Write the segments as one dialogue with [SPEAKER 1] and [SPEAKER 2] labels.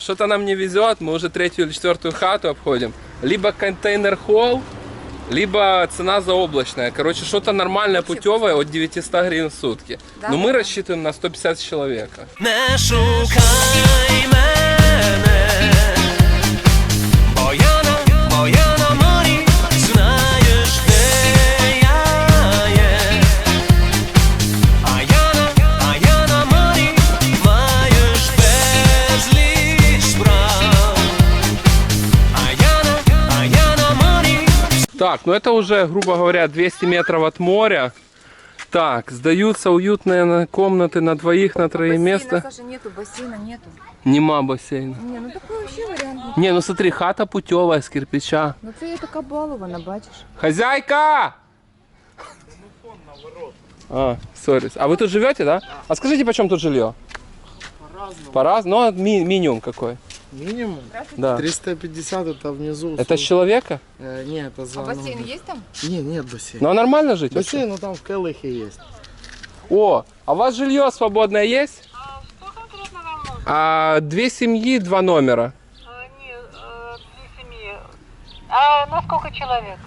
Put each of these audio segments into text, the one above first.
[SPEAKER 1] что-то нам не везет, мы уже 3-ю или 4-ю хату обходим. Либо контейнер-холл, либо цена заоблачная. Короче, что-то нормальное, путевое от 900 гривен в сутки.
[SPEAKER 2] Да,
[SPEAKER 1] Но мы
[SPEAKER 2] да.
[SPEAKER 1] рассчитываем на 150 человека.
[SPEAKER 3] Не шукай мене, бо я на морі, знаєш, де я є. А я на морі, маєш безліч справ. А я на морі.
[SPEAKER 1] Так, ну это уже, грубо говоря, 200 метров от моря. Так, сдаются уютные комнаты на двоих, на троих места.
[SPEAKER 2] Саша, нету, бассейна нету.
[SPEAKER 1] Нема бассейна.
[SPEAKER 2] Не, ну такой вообще вариант.
[SPEAKER 1] Не, ну смотри, хата путевая с кирпича.
[SPEAKER 2] Ну це я така балована, бачиш.
[SPEAKER 1] Хозяйка! А, сори. А вы тут живете, да? А скажите, почем тут жилье?
[SPEAKER 4] По-разному.
[SPEAKER 1] По-разному? Ну, минимум какой?
[SPEAKER 4] Минимум?
[SPEAKER 1] Да.
[SPEAKER 4] 350 это внизу.
[SPEAKER 1] Это с человека?
[SPEAKER 4] Нет, это за...
[SPEAKER 2] А бассейн есть там?
[SPEAKER 4] Нет бассейна.
[SPEAKER 1] Ну, а нормально жить? вообще?
[SPEAKER 4] Бассейн, ну там в Келыхе есть.
[SPEAKER 1] О, а у вас жилье свободное есть?
[SPEAKER 5] Что конкретно вам нужно?
[SPEAKER 1] А 2 семьи, 2 номера.
[SPEAKER 5] Нет, 2 семьи. А на сколько человек?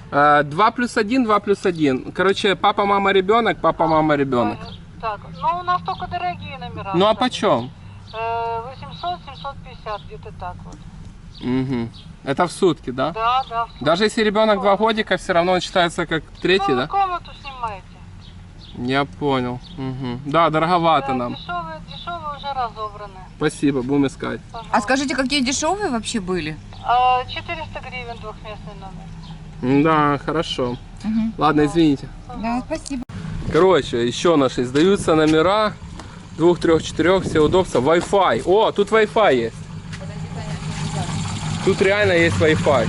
[SPEAKER 1] 2 плюс 1, 2 плюс 1. Короче, папа, мама, ребенок, папа, мама, ребенок.
[SPEAKER 5] Так, ну у нас только дорогие номера.
[SPEAKER 1] Ну, а
[SPEAKER 5] кстати.
[SPEAKER 1] почем?
[SPEAKER 5] 800-750, где-то так вот.
[SPEAKER 1] Угу. Это в сутки, да?
[SPEAKER 5] Да, да. в сутки.
[SPEAKER 1] Даже если ребенок 2 годика, все равно он считается как третий,
[SPEAKER 5] Ну, вы
[SPEAKER 1] да?
[SPEAKER 5] комнату снимаете.
[SPEAKER 1] Я понял. Угу. Да, дороговато
[SPEAKER 5] Да,
[SPEAKER 1] нам.
[SPEAKER 5] дешевые уже разобраны.
[SPEAKER 1] Спасибо, будем искать.
[SPEAKER 2] А скажите, какие дешевые вообще были?
[SPEAKER 5] 400 гривен двухместный номер.
[SPEAKER 1] Да, хорошо. Ладно, извините.
[SPEAKER 2] Да, спасибо.
[SPEAKER 1] Короче, еще наши сдаются номера. 2, 3, 4, все удобства. Wi-Fi. О, тут Wi-Fi есть. Тут реально есть Wi-Fi.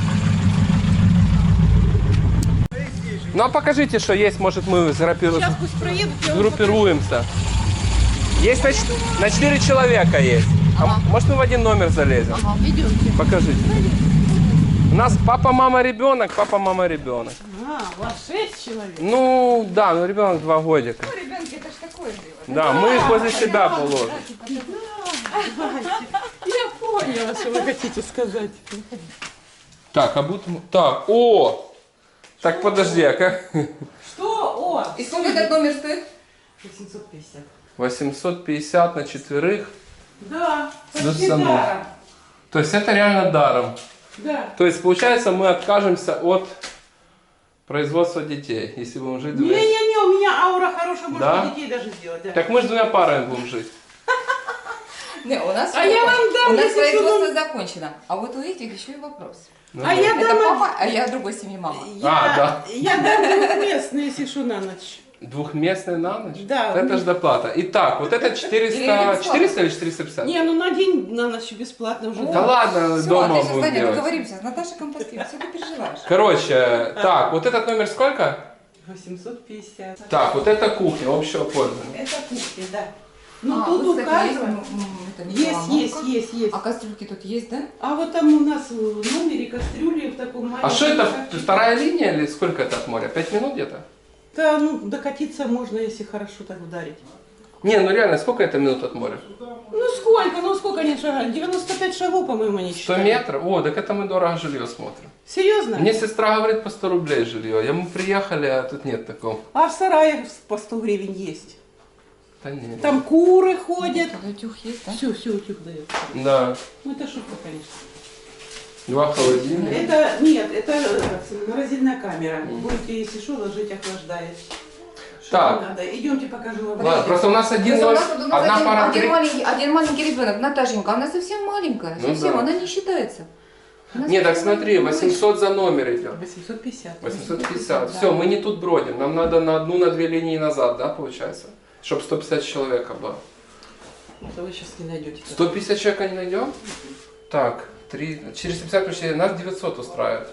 [SPEAKER 1] Ну а покажите, что есть, может мы сгруппируемся. Есть на 4 человека есть. А может мы в один номер залезем?
[SPEAKER 2] Ага, идемте.
[SPEAKER 1] Покажите. У нас папа, мама, ребенок, папа, мама, ребенок.
[SPEAKER 6] А, у вас 6 человек?
[SPEAKER 1] Ну да, ну ребенок 2 годика.
[SPEAKER 2] Ребенки, это ж такое дело.
[SPEAKER 1] Да, мы их возле себя положим.
[SPEAKER 6] Я поняла, что вы хотите сказать.
[SPEAKER 1] Так, а будто... Так, о! Так, подожди, а как?
[SPEAKER 6] Что? О!
[SPEAKER 2] И сколько этот номер стоит?
[SPEAKER 6] 850.
[SPEAKER 1] 850 на 4.
[SPEAKER 6] Да,
[SPEAKER 1] Плюс
[SPEAKER 6] почти
[SPEAKER 1] саму.
[SPEAKER 6] даром.
[SPEAKER 1] То есть это реально даром.
[SPEAKER 6] Да.
[SPEAKER 1] То есть получается мы откажемся от производства детей, если будем жить двумя.
[SPEAKER 6] Не-не-не, у меня аура хорошая, можно
[SPEAKER 1] Да?
[SPEAKER 6] детей даже сделать. Да.
[SPEAKER 1] Так мы же 2 парами будем жить.
[SPEAKER 2] Не, у нас,
[SPEAKER 6] А я вам дам,
[SPEAKER 2] у нас
[SPEAKER 6] если что,
[SPEAKER 2] производство закончено. А вот у этих еще и вопрос.
[SPEAKER 1] Ну,
[SPEAKER 6] А я
[SPEAKER 2] Это
[SPEAKER 6] дам,
[SPEAKER 2] папа, а я другой семьи мама.
[SPEAKER 1] да.
[SPEAKER 6] я дам двухместный, если что, на ночь.
[SPEAKER 1] Двухместный на ночь?
[SPEAKER 6] Да.
[SPEAKER 1] Это же доплата. Итак, вот это 400, 400 или 450?
[SPEAKER 6] Не, ну на день, на ночь бесплатно уже.
[SPEAKER 1] Да ладно,
[SPEAKER 2] Все,
[SPEAKER 1] дома
[SPEAKER 2] ты сейчас,
[SPEAKER 1] будем
[SPEAKER 2] Надя,
[SPEAKER 1] делать.
[SPEAKER 2] договоримся. С Наташей компостируем. Все ты переживаешь.
[SPEAKER 1] Короче, так, вот этот номер сколько?
[SPEAKER 6] 850.
[SPEAKER 1] Так, вот это кухня общего пользования.
[SPEAKER 6] Это кухня, да. Ну
[SPEAKER 2] А,
[SPEAKER 6] тут
[SPEAKER 2] вот, кстати, есть,
[SPEAKER 6] указано.
[SPEAKER 2] это
[SPEAKER 6] Есть,
[SPEAKER 2] микроволновка.
[SPEAKER 6] есть.
[SPEAKER 2] А кастрюльки тут есть, да?
[SPEAKER 6] А вот там у нас в номере кастрюли в таком маленьком.
[SPEAKER 1] А что это,
[SPEAKER 6] шкафчике.
[SPEAKER 1] вторая линия или сколько это от моря? 5 минут где-то?
[SPEAKER 6] Да, ну докатиться можно, если хорошо так ударить.
[SPEAKER 1] Не, ну реально, сколько это минут от моря?
[SPEAKER 6] Ну сколько они шагали? 95 шагов, по-моему, они
[SPEAKER 1] 100
[SPEAKER 6] считали.
[SPEAKER 1] метров? О, так это мы дорого жилье смотрим.
[SPEAKER 6] Серьезно?
[SPEAKER 1] Мне сестра говорит по 100 рублей жилье. Мы приехали, а тут нет такого.
[SPEAKER 6] А в сарае по 100 гривен есть.
[SPEAKER 1] Да нет.
[SPEAKER 6] Там куры ходят.
[SPEAKER 2] Тут утюг есть, да?
[SPEAKER 6] Все утюг дает.
[SPEAKER 1] Да.
[SPEAKER 6] Ну это шутка, конечно.
[SPEAKER 1] 2 холодильника.
[SPEAKER 6] Это, нет, это морозильная камера. Будете, если что, ложить охлаждает. Что
[SPEAKER 1] Так.
[SPEAKER 6] вам надо? Идемте покажу вам.
[SPEAKER 1] Ладно, просто у нас один
[SPEAKER 2] Просто у
[SPEAKER 1] ноль,
[SPEAKER 2] нас тут- у нас
[SPEAKER 1] одна пара
[SPEAKER 2] один маленький ребенок, Наташенька, она совсем маленькая,
[SPEAKER 1] Ну
[SPEAKER 2] совсем,
[SPEAKER 1] да.
[SPEAKER 2] она не считается. Она
[SPEAKER 1] Нет, так
[SPEAKER 2] совсем
[SPEAKER 1] смотри,
[SPEAKER 2] маленькая.
[SPEAKER 1] 800 за номер идет.
[SPEAKER 6] 850.
[SPEAKER 1] 850.
[SPEAKER 2] да.
[SPEAKER 1] Все, мы не тут бродим. Нам надо на 1-2 линии назад, да, получается? Чтобы 150 человек было.
[SPEAKER 6] Это вы сейчас не найдете.
[SPEAKER 1] 150 человек не найдем? Так, 450 почти, нас 900 устраивает.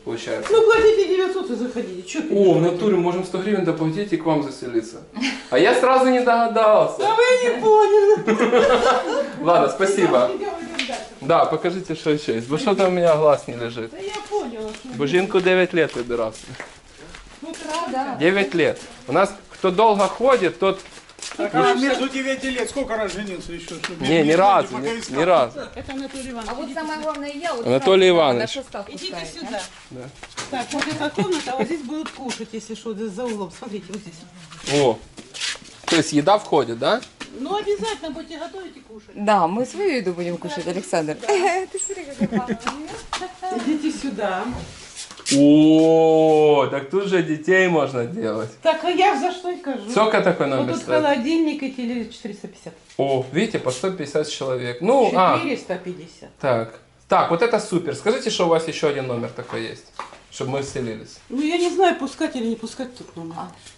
[SPEAKER 1] Получается.
[SPEAKER 6] Ну платите 900 и заходите. Че
[SPEAKER 1] О, в натуре можем 100 гривен доплатить и к вам заселиться. А я сразу не догадался.
[SPEAKER 6] А вы не поняли.
[SPEAKER 1] Ладно, спасибо.
[SPEAKER 6] Идем дальше.
[SPEAKER 1] Да, покажите, что еще есть. Бо что там у меня глаз не лежит.
[SPEAKER 6] Да я поняла. Что...
[SPEAKER 1] Бо жінку 9 лет вибирався.
[SPEAKER 6] Ну,
[SPEAKER 2] Да.
[SPEAKER 1] 9 лет. У нас, кто долго ходит, тот
[SPEAKER 7] Так, а между 9 лет сколько раз женился еще? Чтобы
[SPEAKER 1] Не, ни разу,
[SPEAKER 7] пока
[SPEAKER 1] ни
[SPEAKER 7] искал.
[SPEAKER 1] разу.
[SPEAKER 6] Это Анатолий Иванович.
[SPEAKER 2] А вот самое главное я вот
[SPEAKER 1] Анатолий
[SPEAKER 2] сразу
[SPEAKER 1] Иванович.
[SPEAKER 2] на состав
[SPEAKER 6] Идите
[SPEAKER 2] пускаю,
[SPEAKER 6] сюда.
[SPEAKER 1] Да.
[SPEAKER 6] Так, вот эта комната, а вот здесь будут кушать, если что, здесь за углом. Смотрите, вот здесь.
[SPEAKER 1] О, то есть еда входит, да?
[SPEAKER 6] Ну, обязательно будете готовить и кушать.
[SPEAKER 2] Да, мы свою еду будем кушать, Александр. Ты смотри, какая папа.
[SPEAKER 6] Идите сюда.
[SPEAKER 1] О, так тут же детей можно делать.
[SPEAKER 6] Так, а я за что и кажу.
[SPEAKER 1] Сколько такой
[SPEAKER 6] Вот
[SPEAKER 1] номер
[SPEAKER 6] тут
[SPEAKER 1] стоит?
[SPEAKER 6] холодильник и телевизор 450.
[SPEAKER 1] О, видите, по 150 человек. Ну,
[SPEAKER 6] 450.
[SPEAKER 1] так. Так, вот это супер. Скажите, что у вас еще один номер такой есть, чтобы мы вселились.
[SPEAKER 6] Ну, я не знаю, пускать или не пускать тут номер.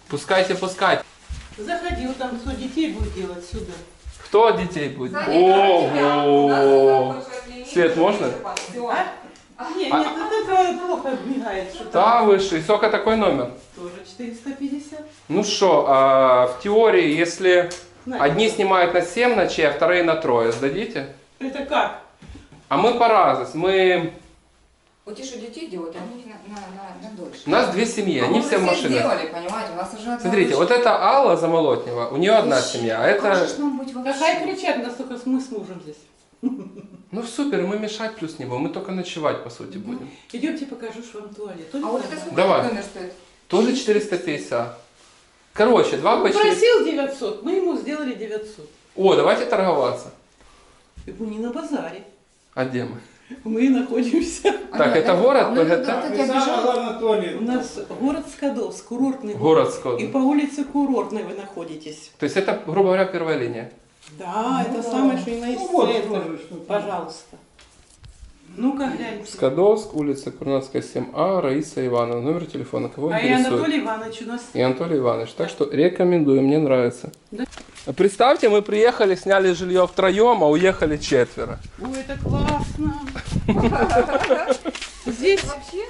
[SPEAKER 1] Пускайте, пускайте.
[SPEAKER 6] Заходи, вот там кто детей будет делать сюда.
[SPEAKER 1] Кто детей будет? Ого! Свет можно?
[SPEAKER 6] Нет, нет, вот это плохо мигает. Что
[SPEAKER 1] Да, выше. И сколько такой номер?
[SPEAKER 6] Тоже 450.
[SPEAKER 1] Ну что, в теории, если одни снимают на 7 ночей, а вторые на 3, сдадите?
[SPEAKER 6] Это как?
[SPEAKER 1] А мы по разу. Мы...
[SPEAKER 2] Вот те, что детей делают, они на дольше.
[SPEAKER 1] У нас две семьи, они
[SPEAKER 2] Мы
[SPEAKER 1] все в машинах.
[SPEAKER 2] сделали, понимаете, у нас уже одна
[SPEAKER 1] Смотрите,
[SPEAKER 2] дочь.
[SPEAKER 1] вот это Алла Замолотнева, у нее одна семья, а
[SPEAKER 2] Как
[SPEAKER 1] это...
[SPEAKER 2] же ж нам быть вообще?
[SPEAKER 6] Какая кричат, настолько мы с мужем здесь.
[SPEAKER 1] Ну супер, мы мешать плюс не будем, мы только ночевать по сути будем.
[SPEAKER 6] Идемте покажу, что вам туалет.
[SPEAKER 2] А вот это сколько
[SPEAKER 1] Давай.
[SPEAKER 2] номер стоит?
[SPEAKER 1] Тоже 450. Короче, 2 по
[SPEAKER 6] Он
[SPEAKER 1] 400.
[SPEAKER 6] просил 900, мы ему сделали 900.
[SPEAKER 1] О, давайте торговаться.
[SPEAKER 6] Мы не на базаре.
[SPEAKER 1] А где мы?
[SPEAKER 6] Мы находимся.
[SPEAKER 1] Так, это город
[SPEAKER 2] мы
[SPEAKER 1] ПГТ?
[SPEAKER 2] туда,
[SPEAKER 7] И
[SPEAKER 2] кстати,
[SPEAKER 7] самое
[SPEAKER 2] обижали.
[SPEAKER 7] главное, туалет.
[SPEAKER 6] У нас город Скадовск, курортный
[SPEAKER 1] Город Скадовск.
[SPEAKER 6] И по улице Курортной вы находитесь.
[SPEAKER 1] То есть это, грубо говоря, первая линия.
[SPEAKER 6] Да, это самое, что и на есть
[SPEAKER 7] вот
[SPEAKER 6] центр.
[SPEAKER 7] тоже что-то.
[SPEAKER 6] Пожалуйста. Ну-ка, гляньте.
[SPEAKER 1] Скадовск, улица Курнатская, 7А, Раиса Ивановна. Номер телефона, кого
[SPEAKER 6] А и
[SPEAKER 1] интересует?
[SPEAKER 6] Анатолий Иванович у нас.
[SPEAKER 1] И Анатолий Иванович. Так что рекомендую, мне нравится.
[SPEAKER 6] Да.
[SPEAKER 1] А представьте, мы приехали, сняли жилье втроем, а уехали 4.
[SPEAKER 6] Ой, это классно. Здесь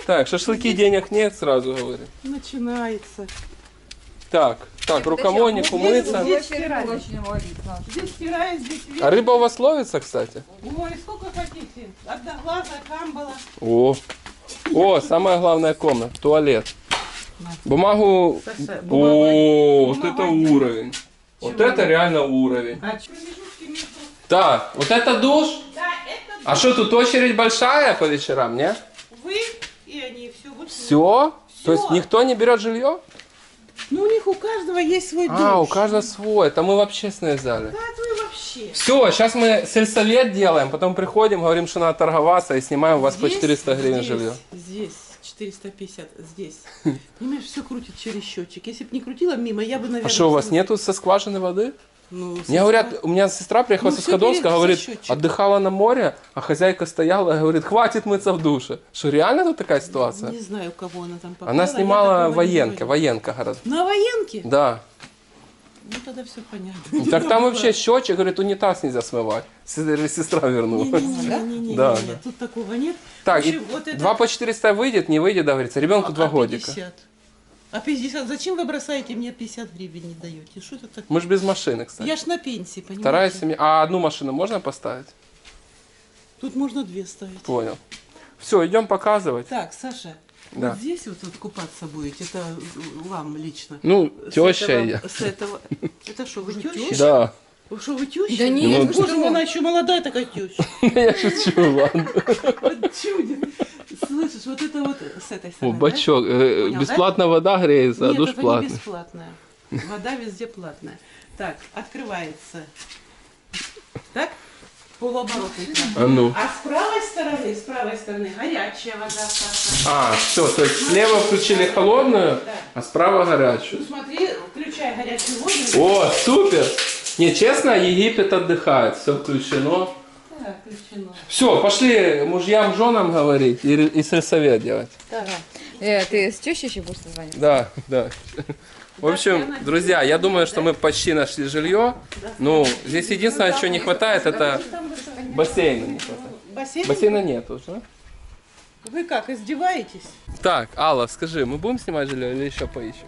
[SPEAKER 1] Так, шашлыки денег нет, сразу говорю.
[SPEAKER 6] начинается.
[SPEAKER 1] Так, рукомойник, умыться.
[SPEAKER 6] Здесь
[SPEAKER 2] Вообще
[SPEAKER 6] стирали.
[SPEAKER 2] очень ловится.
[SPEAKER 6] Здесь стирает, здесь весь.
[SPEAKER 1] А рыба у вас ловится, кстати?
[SPEAKER 6] Ой, сколько хотите. Одноглазая, камбала.
[SPEAKER 1] О, самая главная комната, туалет. Бумагу...
[SPEAKER 6] Саша,
[SPEAKER 1] О, вот
[SPEAKER 6] бумагу
[SPEAKER 1] это
[SPEAKER 6] отдельно.
[SPEAKER 1] уровень. Вот это реально уровень.
[SPEAKER 6] А чё? Промежутки между-
[SPEAKER 1] Так, вот это душ.
[SPEAKER 6] Да, это
[SPEAKER 1] А что, тут очередь большая по вечерам, не?
[SPEAKER 6] вы и они, все. Вот
[SPEAKER 1] Все? То есть
[SPEAKER 6] Всё.
[SPEAKER 1] никто не берет жилье?
[SPEAKER 6] Ну, у них у каждого есть свой душ.
[SPEAKER 1] А, у каждого свой. Это мы в общественной зале.
[SPEAKER 6] Да, вы вообще.
[SPEAKER 1] Все, сейчас мы сельсовет делаем, потом приходим, говорим, что надо торговаться и снимаем у вас по 400 гривен жилье.
[SPEAKER 6] Здесь 450, здесь. Понимаешь, все крутит через счетчик. Если бы не крутила мимо, я бы, наверное...
[SPEAKER 1] А что, у вас
[SPEAKER 6] смотрела.
[SPEAKER 1] нету со скважины воды?
[SPEAKER 6] Ну,
[SPEAKER 1] Мне говорят, у меня сестра приехала
[SPEAKER 6] Ну,
[SPEAKER 1] со
[SPEAKER 6] всё
[SPEAKER 1] Скадовска,
[SPEAKER 6] перед
[SPEAKER 1] говорит,
[SPEAKER 6] счётчиком.
[SPEAKER 1] отдыхала на море, а хозяйка стояла и говорит, хватит мыться в душе. Что, реально тут такая ситуация?
[SPEAKER 6] Не знаю, кого она там попала.
[SPEAKER 1] Она
[SPEAKER 6] я
[SPEAKER 1] снимала
[SPEAKER 6] такого не
[SPEAKER 1] военка,
[SPEAKER 6] говорю.
[SPEAKER 1] военка гораздо.
[SPEAKER 6] На военке?
[SPEAKER 1] Да.
[SPEAKER 6] Ну, тогда все понятно.
[SPEAKER 1] Так там вообще счетчик, говорит, унитаз нельзя смывать. Сестра вернула.
[SPEAKER 6] Не-не-не,
[SPEAKER 1] Да,
[SPEAKER 6] нет,
[SPEAKER 1] да.
[SPEAKER 6] тут такого нет.
[SPEAKER 1] Так,
[SPEAKER 6] В общем,
[SPEAKER 1] и
[SPEAKER 6] вот это-
[SPEAKER 1] 2 по 400 выйдет, не выйдет, говорится. Ребенку 2 годика.
[SPEAKER 6] 50. А 50? Зачем вы бросаете, мне 50 гривен не даете? Что это такое?
[SPEAKER 1] Мы же без машины, кстати.
[SPEAKER 6] Я ж на пенсии, понимаете?
[SPEAKER 1] Вторая семья. А одну машину можно поставить?
[SPEAKER 6] Тут можно 2 ставить.
[SPEAKER 1] Понял. Все, идем показывать.
[SPEAKER 6] Так, Саша,
[SPEAKER 1] Да.
[SPEAKER 6] вот здесь вот купаться будете, это вам лично.
[SPEAKER 1] Ну,
[SPEAKER 6] С
[SPEAKER 1] теща
[SPEAKER 6] этого-
[SPEAKER 1] и я.
[SPEAKER 6] С этого. Это что, вы теща?
[SPEAKER 1] Да.
[SPEAKER 6] Вы что, вы теща?
[SPEAKER 2] Да нет,
[SPEAKER 1] Ну,
[SPEAKER 2] вы
[SPEAKER 6] Боже мой,
[SPEAKER 2] что?
[SPEAKER 6] она еще молодая такая теща.
[SPEAKER 1] Я шучу, ладно.
[SPEAKER 6] Вот чудит. Слышишь, вот это вот с этой
[SPEAKER 1] О,
[SPEAKER 6] стороны, да?
[SPEAKER 1] бачок.
[SPEAKER 6] Понял,
[SPEAKER 1] Бесплатно вода греется, а
[SPEAKER 6] Нет,
[SPEAKER 1] душ
[SPEAKER 6] это не
[SPEAKER 1] платный.
[SPEAKER 6] бесплатная. Вода везде платная. Так, открывается. Так, полуоборотный кран.
[SPEAKER 1] А ну.
[SPEAKER 6] А с правой стороны горячая вода, Саша.
[SPEAKER 1] А, все, то есть слева включили холодную, а справа горячую.
[SPEAKER 6] Ну смотри, включай горячую воду.
[SPEAKER 1] О, супер! Не, честно, Египет отдыхает, все включено.
[SPEAKER 6] Да, включено.
[SPEAKER 1] Все, пошли мужьям, женам говорить и сельсовет делать.
[SPEAKER 2] Ты с тещей еще будешь созваниваться?
[SPEAKER 1] Да, да. В общем, друзья, я думаю, что мы почти нашли жилье. Ну, здесь единственное, чего не хватает, это бассейна не хватает.
[SPEAKER 6] Бассейн?
[SPEAKER 1] Бассейна нет уже.
[SPEAKER 6] Вы как, издеваетесь?
[SPEAKER 1] Так, Алла, скажи, мы будем снимать жилье или еще поищем?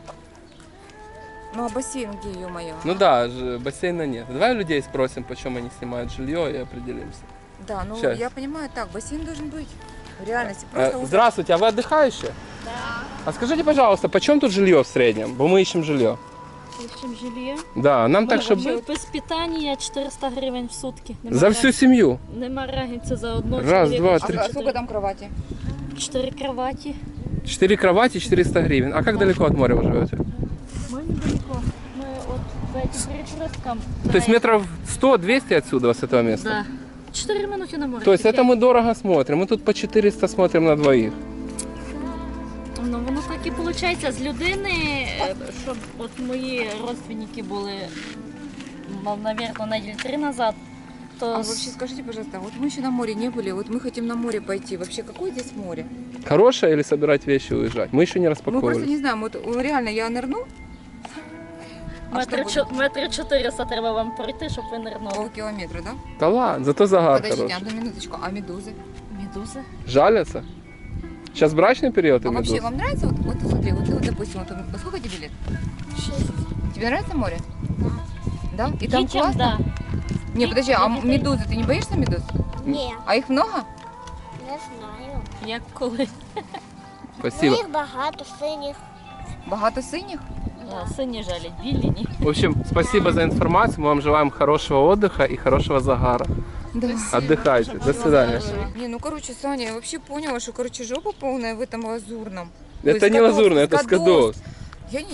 [SPEAKER 2] Ну а бассейн где, ё-моё?
[SPEAKER 1] Ну да, бассейна нет. Давай людей спросим, почему они снимают жилье, и определимся.
[SPEAKER 2] Да, ну
[SPEAKER 1] Щас.
[SPEAKER 2] я понимаю, так, бассейн должен быть. В реальности. Просто уже-
[SPEAKER 1] Здравствуйте, а вы отдыхающие? Да. А скажите, пожалуйста, почем тут жилье в среднем? Бо мы ищем жилье.
[SPEAKER 8] чим жилье.
[SPEAKER 1] Да, нам так, щоб...
[SPEAKER 8] Ми без питання 400 гривень в сутки.
[SPEAKER 1] За всю семью.
[SPEAKER 8] Нема разниці за одного
[SPEAKER 1] Раз,
[SPEAKER 8] чоловіка.
[SPEAKER 1] два,
[SPEAKER 2] А
[SPEAKER 1] три.
[SPEAKER 2] сколько там кровати?
[SPEAKER 8] 4 кровати.
[SPEAKER 1] 4 кровати, 400 гривен. А как далеко от моря вы живете?
[SPEAKER 8] Ми недалеко. Ми от за этим перекрестком.
[SPEAKER 1] То есть метров 100-200 отсюда, с этого места?
[SPEAKER 8] Да. 4 минуты на море.
[SPEAKER 1] То есть это мы дорого смотрим. Мы тут по 400 смотрим на двоих.
[SPEAKER 8] Ну, воно так і виходить. З людини, щоб от мої родственники були, наверное, неділі 3 назад, то...
[SPEAKER 2] А вообще скажите, пожалуйста, вот мы еще на море не были, вот мы хотим на море пойти. Вообще, какое здесь море?
[SPEAKER 1] Хорошее или собирать вещи и уезжать? Мы еще не
[SPEAKER 2] Мы просто
[SPEAKER 1] распаковывали.
[SPEAKER 2] не знаем, вот реально я нырну,
[SPEAKER 8] Метри 400 треба вам пройти, щоб ви нирнули.
[SPEAKER 2] полкилометра, да?
[SPEAKER 1] Да ладно, зато загар
[SPEAKER 2] Подождите,
[SPEAKER 1] хороший.
[SPEAKER 2] одну минуточку, а медузы?
[SPEAKER 8] Медузи.
[SPEAKER 1] Жалятся? Сейчас брачный период и
[SPEAKER 2] А вообще,
[SPEAKER 1] медуз?
[SPEAKER 2] вам нравится, вот смотри, вот ты вот, допустим, вот сколько тебе лет?
[SPEAKER 8] 6.
[SPEAKER 2] Тебе нравится море? Да. И там
[SPEAKER 8] Дітям,
[SPEAKER 2] классно?
[SPEAKER 8] да.
[SPEAKER 2] Не, подожди, а
[SPEAKER 8] Дітей.
[SPEAKER 2] медузы, ты не боишься медуз?
[SPEAKER 9] Ні,
[SPEAKER 2] А их много?
[SPEAKER 9] не знаю.
[SPEAKER 8] Як коли.
[SPEAKER 1] Спасибо.
[SPEAKER 9] Їх багато синіх.
[SPEAKER 2] Багато синіх?
[SPEAKER 8] Да, сині жалять, білі ні.
[SPEAKER 1] В общем, спасибо за информацию. Мы вам желаем хорошего отдыха и хорошего загара.
[SPEAKER 2] Да.
[SPEAKER 1] Отдыхайте. До свидания.
[SPEAKER 2] Не, ну короче, Саня, я вообще поняла, что, короче, жопа полная в этом лазурном.
[SPEAKER 1] Это не лазурный, это скадос.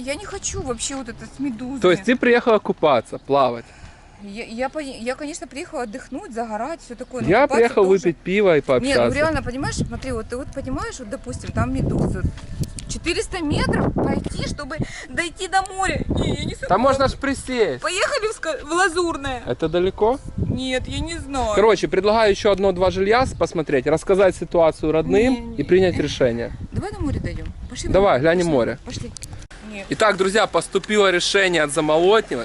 [SPEAKER 2] Я не хочу вообще вот это с медузами.
[SPEAKER 1] То есть ты приехала купаться, плавать.
[SPEAKER 2] Я, конечно, приехала отдохнуть, загорать, все такое. но
[SPEAKER 1] Я
[SPEAKER 2] купаться
[SPEAKER 1] приехал
[SPEAKER 2] тоже.
[SPEAKER 1] выпить пиво и
[SPEAKER 2] Нет, ну
[SPEAKER 1] пообщаться.
[SPEAKER 2] реально, понимаешь, смотри, вот ты вот понимаешь, вот, допустим, там медузы. 400 метров пройти, чтобы дойти до моря. Не, я не
[SPEAKER 1] Там можно ж присесть.
[SPEAKER 2] Поехали в Лазурное.
[SPEAKER 1] Это далеко?
[SPEAKER 2] Нет, я не знаю.
[SPEAKER 1] Короче, предлагаю еще одно-два жилья посмотреть, рассказать ситуацию родным и принять решение.
[SPEAKER 2] Давай на море дойдем. Пошли.
[SPEAKER 1] Давай,
[SPEAKER 2] на
[SPEAKER 1] глянем
[SPEAKER 2] Пошли.
[SPEAKER 1] море.
[SPEAKER 2] Пошли. Нет.
[SPEAKER 1] Итак, друзья, поступило решение от Замолотнего.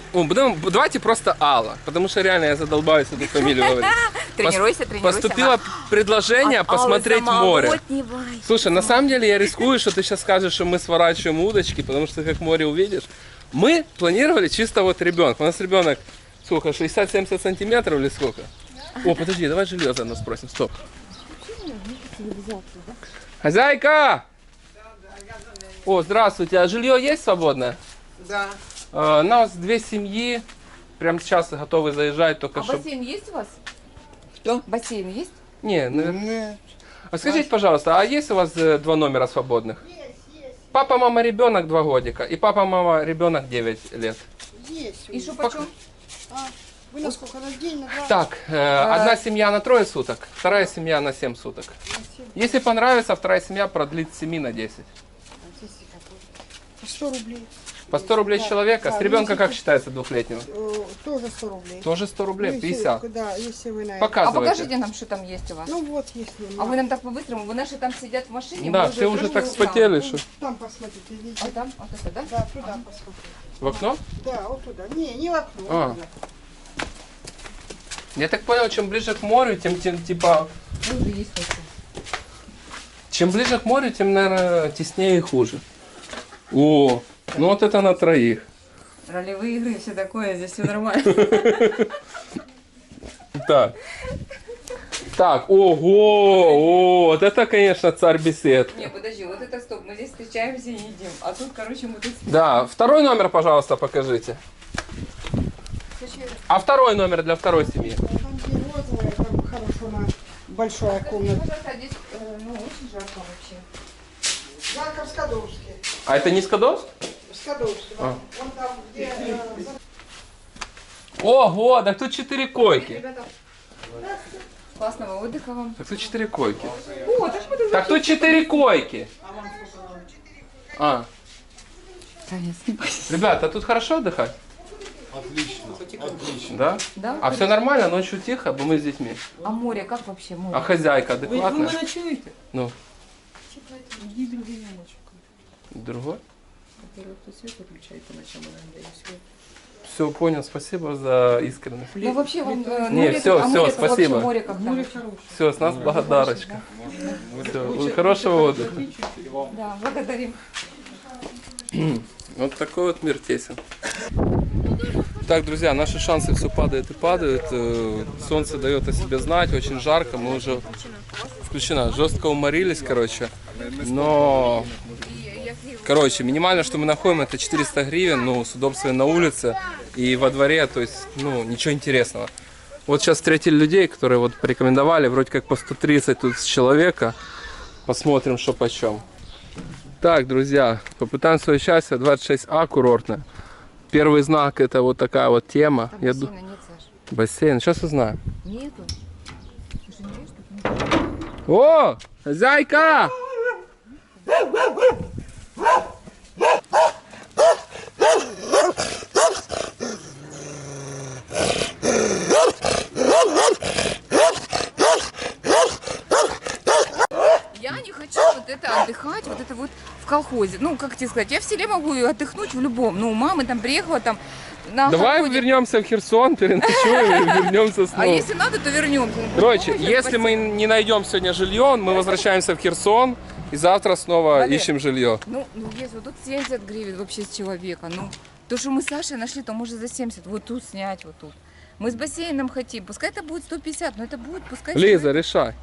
[SPEAKER 1] Давайте просто Алла, потому что реально я задолбаюсь эту фамилию говорить.
[SPEAKER 2] Тренируйся.
[SPEAKER 1] Поступило предложение посмотреть море. Слушай, на самом деле я рискую, что ты сейчас скажешь, что мы сворачиваем удочки, потому что ты как море увидишь. Мы планировали чисто вот ребенка. У нас ребенок, сколько, 60-70 сантиметров или сколько? О, подожди, давай жилье заодно спросим, стоп. Хозяйка! О, здравствуйте, а жилье есть свободное?
[SPEAKER 6] Да.
[SPEAKER 1] У нас 2 семьи, прямо сейчас готовы заезжать, только
[SPEAKER 2] А
[SPEAKER 1] чтобы...
[SPEAKER 2] бассейн есть у вас?
[SPEAKER 6] Что?
[SPEAKER 2] Бассейн есть?
[SPEAKER 1] Не, наверное... А скажите, пожалуйста, а есть у вас 2 номера свободных? Есть. Папа, мама, ребенок 2 годика, и папа, мама, ребенок 9 лет.
[SPEAKER 7] Есть.
[SPEAKER 2] И что почем?
[SPEAKER 7] Вы на сколько? На день, на два?
[SPEAKER 1] Так, одна семья на 3 суток, вторая семья на 7 суток. Если понравится, вторая семья продлит с 7 на 10.
[SPEAKER 7] 100 рублей.
[SPEAKER 1] По 100 рублей с человека.
[SPEAKER 7] Да,
[SPEAKER 1] С ребенка
[SPEAKER 7] если
[SPEAKER 1] как
[SPEAKER 7] ты-
[SPEAKER 1] считается двухлетнего?
[SPEAKER 7] Тоже 100 рублей.
[SPEAKER 1] Тоже 100 рублей,
[SPEAKER 7] Ну, если-
[SPEAKER 1] 50.
[SPEAKER 7] Да, если вы на это.
[SPEAKER 2] А
[SPEAKER 1] Показывайте.
[SPEAKER 2] покажите нам, что там есть у вас.
[SPEAKER 7] Ну вот, если.
[SPEAKER 2] А вы нам так по-быстрому, вы наши там сидят в машине.
[SPEAKER 1] Да,
[SPEAKER 2] мы
[SPEAKER 1] все уже
[SPEAKER 2] тоже
[SPEAKER 1] так
[SPEAKER 2] не
[SPEAKER 1] вспотели,
[SPEAKER 2] узнаем.
[SPEAKER 1] что...
[SPEAKER 7] Там посмотрите, видите.
[SPEAKER 2] А там, вот это, да?
[SPEAKER 7] Да, туда посмотрите.
[SPEAKER 1] В окно?
[SPEAKER 7] Да, вот туда. Не в окно.
[SPEAKER 1] А.
[SPEAKER 7] вот туда.
[SPEAKER 1] Я так понял, чем ближе к морю, тем типа...
[SPEAKER 2] Ну, есть хоть.
[SPEAKER 1] Чем ближе к морю, тем, наверное, теснее и хуже. О, ну вот это на 3.
[SPEAKER 2] Ролевые игры, все такое, здесь все нормально.
[SPEAKER 1] Так. Так, ого, вот это, конечно, царь беседки.
[SPEAKER 2] Не, подожди, вот это стоп, мы здесь встречаемся и едим. А тут, короче, мы тут...
[SPEAKER 1] Да, 2 номер, пожалуйста, покажите. А 2 номер для 2 семьи?
[SPEAKER 7] Там где розовая, там хорошо на большая комната.
[SPEAKER 2] Пожалуйста, здесь, ну, очень жарко вообще.
[SPEAKER 7] Яков Скадовский.
[SPEAKER 1] А это не Скадовск?
[SPEAKER 7] Скадовский.
[SPEAKER 1] А.
[SPEAKER 7] Вон там, где...
[SPEAKER 1] Ого, так тут 4 койки.
[SPEAKER 2] Ребята, классного отдыха вам.
[SPEAKER 1] Так тут 4 койки.
[SPEAKER 2] О, так мы тут...
[SPEAKER 1] Так тут 4 койки. А,
[SPEAKER 2] Таня, снимайся.
[SPEAKER 1] ребята, тут хорошо отдыхать? Отлично. Да?
[SPEAKER 2] Да?
[SPEAKER 1] А все нормально, ночью тихо, бо мы с детьми.
[SPEAKER 2] А море, как вообще море?
[SPEAKER 1] А хозяйка
[SPEAKER 6] Вы
[SPEAKER 1] адекватная?
[SPEAKER 6] ночуете?
[SPEAKER 1] Ну,
[SPEAKER 6] Иди другие ночью.
[SPEAKER 1] другой?
[SPEAKER 6] Во-первых, кто свет выключает по ночам, иногда, и все.
[SPEAKER 1] Все, понял, спасибо за искренность.
[SPEAKER 2] Ну вообще вам...
[SPEAKER 1] Не, всё,
[SPEAKER 2] а
[SPEAKER 1] всё,
[SPEAKER 2] море, как вообще
[SPEAKER 1] спасибо.
[SPEAKER 2] Море как там?
[SPEAKER 6] Море хорошее.
[SPEAKER 1] Все, с нас благодарочка. Все, хорошего отдыха.
[SPEAKER 2] Да, благодарим.
[SPEAKER 1] Вот такой вот мир тесен. Так, друзья, наши шансы все падают и падают. Солнце дает о себе знать, очень жарко. Мы уже включено, жестко уморились, короче. Но
[SPEAKER 2] Я пью.
[SPEAKER 1] Короче, минимально, что мы находим, это 400 гривен, ну, с удобствием на улице и во дворе, то есть, ну, ничего интересного. Вот сейчас встретили людей, которые вот порекомендовали, вроде как по 130 тут с человека. Посмотрим, что почем. Так, друзья, попытаем свое счастье. 26А курортная. Первый знак это вот такая вот тема.
[SPEAKER 2] Там бассейна нет, Саш.
[SPEAKER 1] Бассейн, сейчас узнаем.
[SPEAKER 2] Нету. Ты же не видишь, тут нет.
[SPEAKER 1] О, зайка!
[SPEAKER 2] Я не хочу вот это отдыхать, вот это вот в колхозе. Ну, как тебе сказать, я в селе могу отдохнуть в любом. Ну, у мамы там приехала там на
[SPEAKER 1] Давай
[SPEAKER 2] охоте.
[SPEAKER 1] вернемся в Херсон, переночуем и вернемся
[SPEAKER 2] А
[SPEAKER 1] снова.
[SPEAKER 2] если надо, то вернемся.
[SPEAKER 1] Короче,
[SPEAKER 2] Ну,
[SPEAKER 1] если мы не найдем сегодня жилье, мы возвращаемся в Херсон и завтра снова
[SPEAKER 2] Валер,
[SPEAKER 1] ищем жилье.
[SPEAKER 2] Ну, есть вот тут 70 гривен вообще с человека. Ну, то, что мы с Сашей нашли, то может за 70. Вот тут снять, вот тут. Мы с бассейном хотим. Пускай это будет 150, но это будет, пускай...
[SPEAKER 1] Лиза, решай.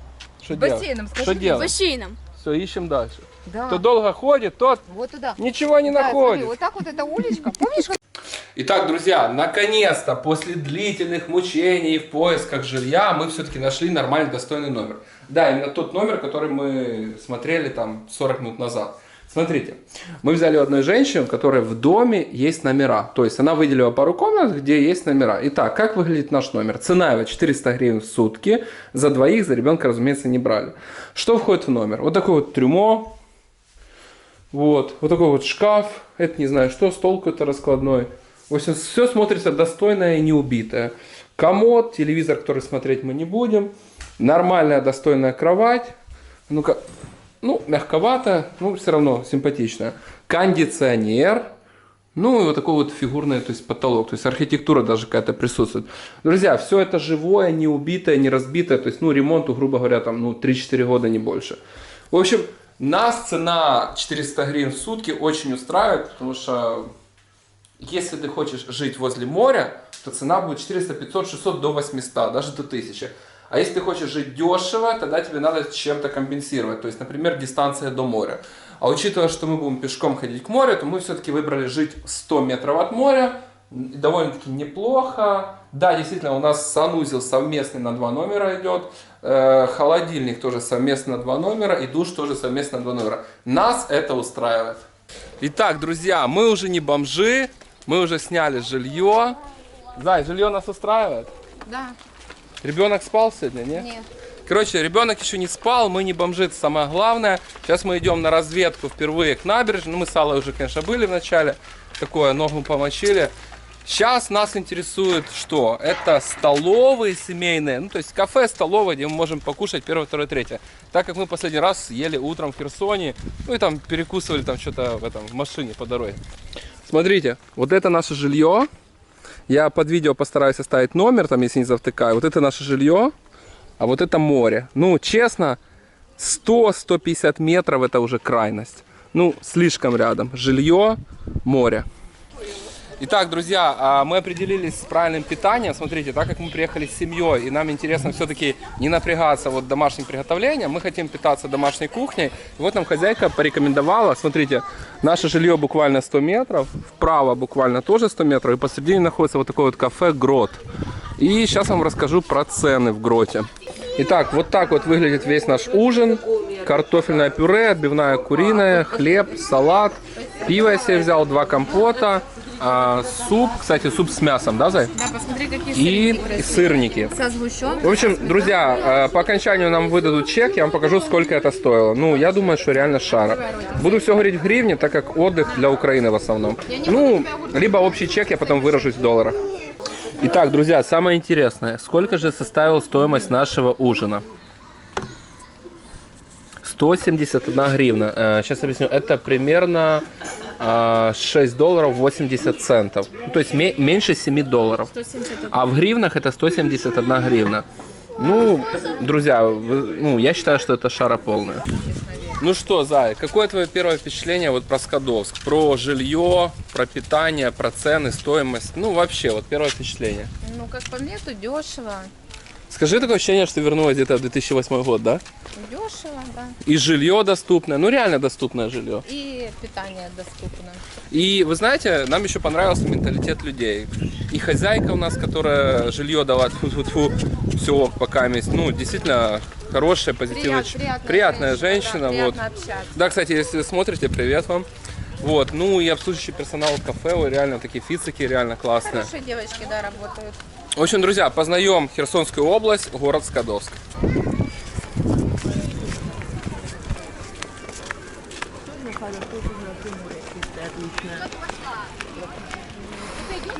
[SPEAKER 1] Что
[SPEAKER 2] С
[SPEAKER 1] делать?
[SPEAKER 2] бассейном, скажи.
[SPEAKER 1] Что
[SPEAKER 2] мне.
[SPEAKER 1] делать?
[SPEAKER 8] Бассейном.
[SPEAKER 1] Все, ищем дальше.
[SPEAKER 2] Да.
[SPEAKER 1] Кто долго ходит, тот
[SPEAKER 2] Вот туда.
[SPEAKER 1] ничего не
[SPEAKER 2] Да,
[SPEAKER 1] находит.
[SPEAKER 2] смотри, вот так вот эта уличка. Помнишь, как...
[SPEAKER 1] Итак, друзья, наконец-то, после длительных мучений в поисках жилья, мы все-таки нашли нормальный, достойный номер. Да, именно тот номер, который мы смотрели там 40 минут назад. Смотрите, мы взяли у одной женщины, у которой в доме есть номера. То есть она выделила пару комнат, где есть номера. Итак, как выглядит наш номер? Цена его 400 гривен в сутки. За двоих, за ребенка, разумеется, не брали. Что входит в номер? Вот такое вот трюмо. Вот такой вот шкаф. Это не знаю что, стол какой-то раскладной. В общем, все смотрится достойное и неубитое. Комод, телевизор, который смотреть мы не будем. Нормальная, достойная кровать. Ну-ка. Ну, мягковато, но все равно симпатично. Кондиционер. Ну, и вот такой вот фигурный, то есть потолок. То есть архитектура даже какая-то присутствует. Друзья, все это живое, не убитое, не разбитое. То есть, ну, ремонту, грубо говоря, там, ну, 3-4 года, не больше. В общем, нас цена 400 гривен в сутки очень устраивает, потому что если ты хочешь жить возле моря, то цена будет 400, 500, 600 до 800, даже до 1000. А если ты хочешь жить дешево, тогда тебе надо чем-то компенсировать. То есть, например, дистанция до моря. А учитывая, что мы будем пешком ходить к морю, то мы все-таки выбрали жить 100 метров от моря. Довольно-таки неплохо. Да, действительно, у нас санузел совместный на 2 номера идет. Холодильник тоже совместно на 2 номера. И душ тоже совместно на 2 номера. Нас это устраивает. Итак, друзья, мы уже не бомжи. Мы уже сняли жилье. Зай, жилье нас устраивает?
[SPEAKER 2] Да.
[SPEAKER 1] Ребенок спал сегодня, нет?
[SPEAKER 2] Нет.
[SPEAKER 1] Короче, ребенок еще не спал, мы не бомжи, это самое главное. Сейчас мы идем на разведку впервые к набережной. Ну, мы с Аллой уже, конечно, были в начале. Такое, ногу помочили. Сейчас нас интересует что? Это столовые семейные, ну, то есть кафе, столовые, где мы можем покушать 1, 2, 3. Так как мы последний раз ели утром в Херсоне, ну, и там перекусывали там что-то в машине по дороге. Смотрите, вот это наше жилье. Я под видео постараюсь оставить номер, там, если не завтыкаю. Вот это наше жилье, а вот это море. Ну, честно, 100-150 метров это уже крайность. Ну, слишком рядом. Жилье, море. Итак, друзья, мы определились с правильным питанием. Смотрите, так как мы приехали с семьей, и нам интересно все-таки не напрягаться вот домашним приготовлением, мы хотим питаться домашней кухней. И вот нам хозяйка порекомендовала, смотрите, наше жилье буквально 100 метров, вправо буквально тоже 100 метров, и посередине находится вот такое вот кафе «Грот». И сейчас вам расскажу про цены в «Гроте». Итак, вот так вот выглядит весь наш ужин. Картофельное пюре, отбивная куриная, хлеб, салат, пиво я себе взял, 2 компота. Суп, кстати, суп с мясом, да, Зай?
[SPEAKER 2] Да, посмотри, какие
[SPEAKER 1] И сырники.
[SPEAKER 2] со сгущенкой.
[SPEAKER 1] В общем, друзья, по окончанию нам выдадут чек, я вам покажу, сколько это стоило. Ну, я думаю, что реально шара. Буду все говорить в гривне, так как отдых для Украины в основном. Ну, либо общий чек, я потом выражусь в долларах. Итак, друзья, самое интересное. Сколько же составила стоимость нашего ужина? 171 гривна. Сейчас объясню. Это примерно $6 80 центов. Ну, то есть меньше 7 долларов. А в гривнах это 171 гривна. Ну, друзья, я считаю, что это шара полная. Ну что, Зай, какое твое первое впечатление вот про Скадовск? Про жилье, про питание, про цены, стоимость? Ну, вообще, вот первое впечатление.
[SPEAKER 2] Ну, как по мне, то дешево.
[SPEAKER 1] Скажи, такое ощущение, что ты вернулась где-то в 2008 год, да?
[SPEAKER 2] Дешево, да.
[SPEAKER 1] И жилье доступное, ну реально доступное жилье.
[SPEAKER 2] И питание доступно.
[SPEAKER 1] И вы знаете, нам еще понравился менталитет людей. И хозяйка у нас, которая жилье дала, все пока есть, ну действительно хорошая, позитивная, приятная женщина. Вот.
[SPEAKER 2] Общаться.
[SPEAKER 1] Да, кстати, если смотрите, привет вам. Вот, ну и обслуживающий персонал кафе, ой, реально такие фицики, реально классные.
[SPEAKER 2] Хорошие девочки, да, работают.
[SPEAKER 1] В общем, друзья, познаем Херсонскую область, город Скадовск.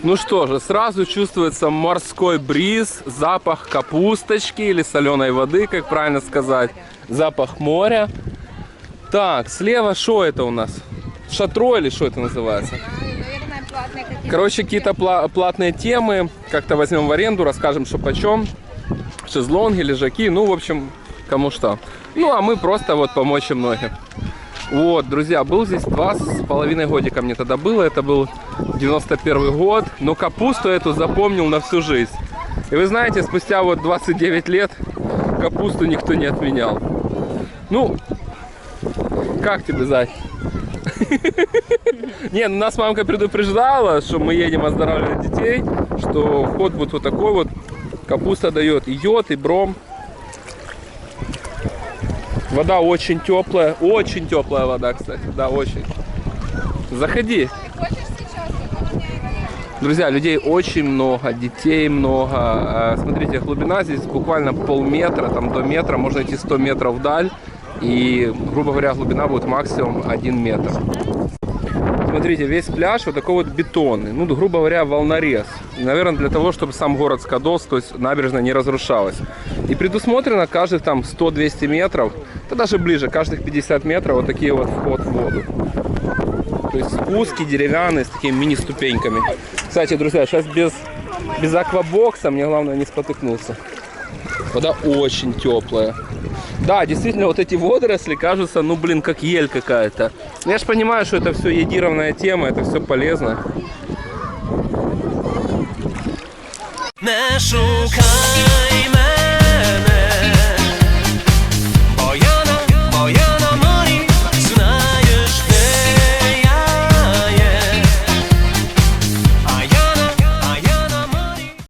[SPEAKER 1] Ну что же, сразу чувствуется морской бриз, запах капусточки или соленой воды, как правильно сказать, запах моря. Так, слева что это у нас? Шатро или что это называется?
[SPEAKER 2] Наверное, платные какие-то.
[SPEAKER 1] Короче, какие-то платные темы, как-то возьмем в аренду, расскажем, что почем, шезлонги, лежаки, ну, в общем, кому что. Ну, а мы просто вот помочь им многим. Вот, друзья, был здесь 2,5 годика мне тогда было, это был 91 год, но капусту эту запомнил на всю жизнь. И вы знаете, спустя вот 29 лет капусту никто не отменял. Ну, как тебе, Зай? Не, ну нас мамка предупреждала, что мы едем оздоравливать детей, что вход будет вот такой вот, капуста дает и йод, и бром. Вода очень теплая вода, кстати, да, очень. Заходи. Друзья, людей очень много, детей много. Смотрите, глубина здесь буквально полметра, там до метра, можно идти 100 метров вдаль. И, грубо говоря, глубина будет максимум 1 метр. Смотрите, весь пляж вот такой вот бетонный, ну, грубо говоря, волнорез. Наверное, для того, чтобы сам город Скадовск, то есть набережная, не разрушалась. И предусмотрено каждых там 100-200 метров, да даже ближе, каждых 50 метров вот такие вот вход в воду. То есть спуски деревянные с такими мини-ступеньками. Кстати, друзья, сейчас без аквабокса мне главное не спотыкнуться. Вода очень теплая. Да, действительно, вот эти водоросли кажутся, ну, блин, как ель какая-то. Я же понимаю, что это все йодированная тема, это все полезно.
[SPEAKER 3] Не шукай